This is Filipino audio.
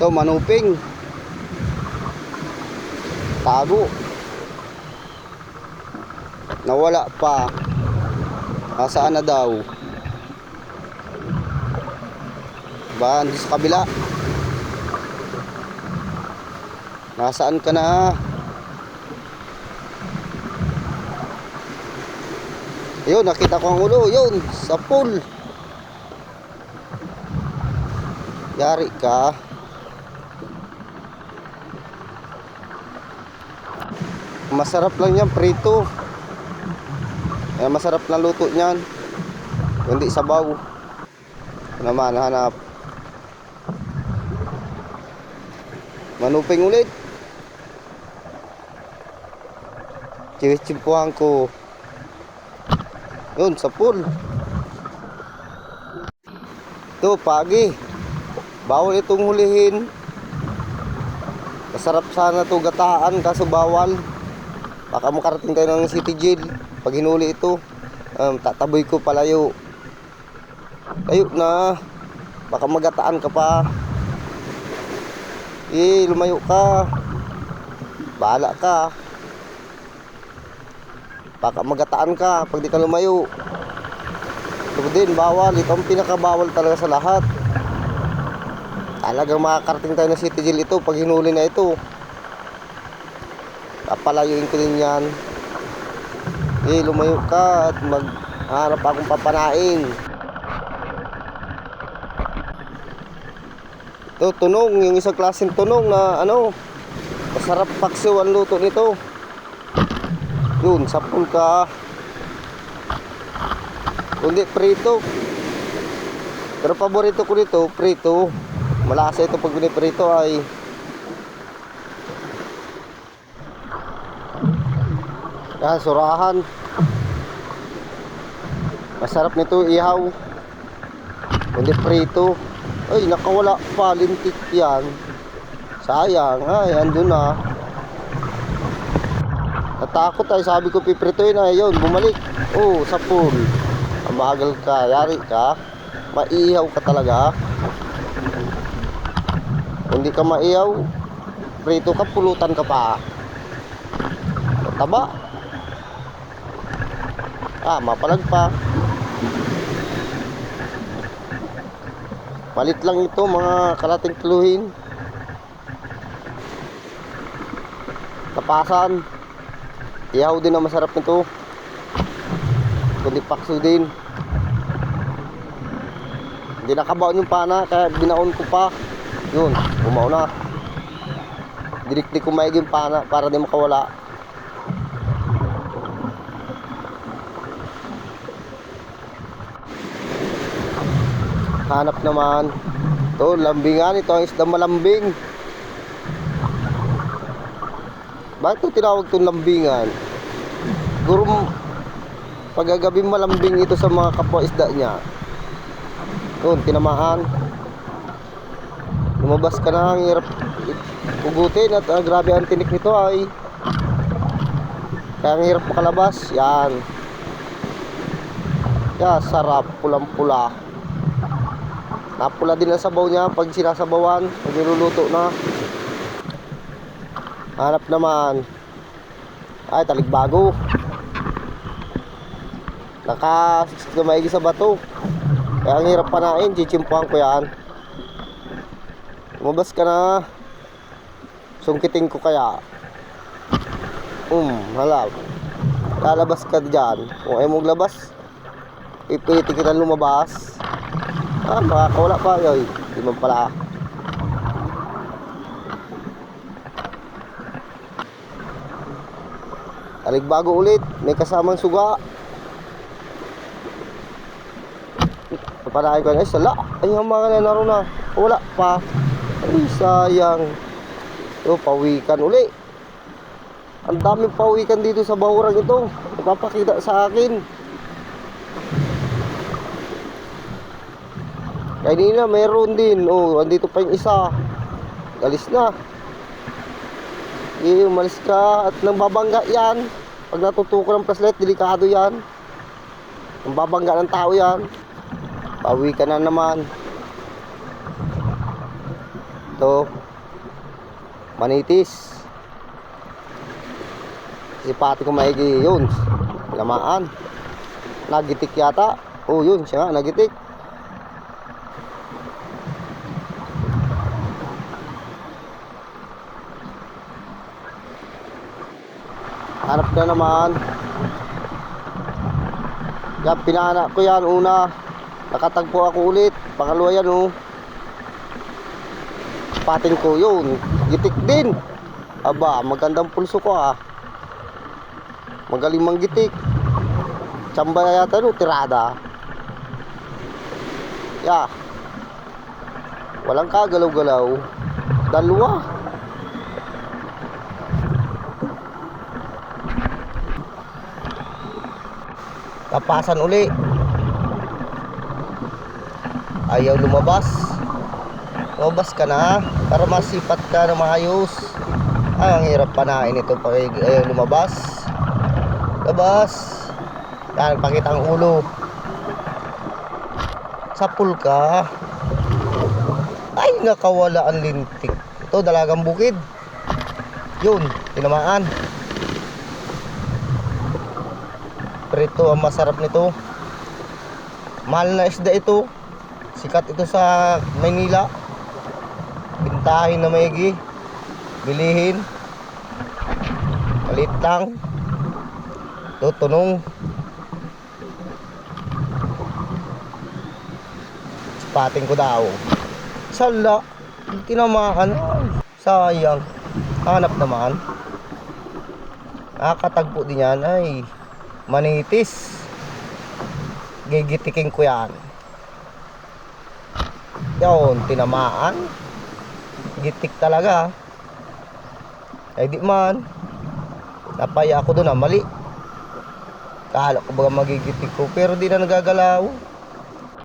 Ito, manuping. Tago. Nawala pa. Nasaan na daw? Ba, hindi sa kabila. Nasaan ka na? Yun, nakita ko ang ulo. Yun, sa pool. Yari ka. Masarap lang yan, prito. Kaya masarap na luto niyan. Hindi sabaw. Ito naman, hanap. Manuping ulit. Chimpuhan ko. Yun, sa pool. Ito, pagi. Bawal itong hulihin. Masarap sana ito gataan, kaso bawal. Baka makarating tayo ng city jail pag hinuli ito. Tataboy ko palayo. Layo na. Baka magataan ka pa. Lumayo ka. Bahala ka. Baka magataan ka pag di ka lumayo. Ito din, bawal. Ito ang pinakabawal talaga sa lahat. Talagang makakarating tayo ng city jail ito pag hinuli na ito. Papalayuin ko din yan. Lumayo ka at maghanap akong papanain. Ito, tunong. Yung isang klaseng tunong na masarap paksiw ang luto nito. Yun, sapul ka. Kundi prito. Pero paborito ko nito, prito. Malasa ito pag piniprito ay yan, surahan. Masarap nito ihaw. Kundi prito. Ay, nakawala pa, lintik yan. Sayang, ay, andun na. Natakot ay, sabi ko pipritoin ay, yun, bumalik. Oh, sa pool. Magal ka, yari ka. Maihaw ka talaga. Hindi ka maihaw, prito ka, pulutan ka pa. Taba. Mapalag pa. Palit lang ito, mga kalating kiluhin. Tapasan. Ihaw din ang masarap nito. Kundi pakso din. Hindi nakabaon yung pana, kaya binaon ko pa. Yun, bumaon na. Direkti ko maiging pana para di makawala. Hanap naman. Ito, lambingan. Ito ang isdang malambing. Bakit ito tinawag itong lambingan? Siguro pagagabi malambing ito sa mga kapwa isda niya. Yun, tinamaan. Lumabas ka na, ang hirap ugutin. At grabe ang tinik nito ay kaya ang hirap makalabas. Yan. Sarap, pulang-pula. Napula din ang sabaw niya pag sinasabawan, pag niluluto na. Hanap naman. Ay, taligbago. Nakamayagi sa bato. Kaya ang hirap panain, chichimpuhan ko yan. Lumabas ka na. Sungkitin ko kaya. Hala. Lalabas ka dyan. Kung ayaw mong labas, ipilitin kita lumabas. Makakawala pa yoy. Di man pala. Taligbago ulit. May kasamang suga. Napanahin ko ay sala. Ay mga na naroon na. Wala pa. Ay sayang. Ito pawikan uli. Ang daming pawikan dito sa bahurang ito. Napapakita sa akin. Kanina meron din. Andito pa yung isa. Galis na. Umalis ka. At nang babangga yan. Pag natutuko ng flashlight, delikado yan. Nang babangga ng tao yan. Pawi ka na naman. Ito, manitis. Ipati ko maigi yun. Lamaan. Nagitik yata. Oh, yun siya nga, nagitik. Hanap na naman. Yan, pinana ko yan una. Nakatagpo ako ulit. Pangalawa yan oh. Pating ko yun. Gitik din. Aba, magandang pulso ko ah. Magaling manggitik. Tsamba na yata no, tirada. Ya. Walang kagalaw-galaw. Dalawa. Tapasan uli. Ayaw lumabas. Lumabas ka na para masipat ka na maayos. Ay, ang hirap panain ito pag ayaw lumabas. Labas. Yan, pakita ang ulo. Sapul ka. Ay, nakawala ang lintik. Ito, dalagang bukid. Yun, tinamaan. Pero ito, ang masarap nito. Mahal na isda ito. Sikat ito sa Maynila. Bintahin na maigi. Bilihin. Malit lang. Ito, tunong. Spating ko daw. Sala. Tinamaan. Sayang. Hanap naman. Nakakatagpo din yan. Ay, manitis. Gigitikin ko yan. Yun, tinamaan. Gitik talaga. Ay di man. Napaya ako doon mali. Kala ko baga magigitik ko pero di na nagagalaw.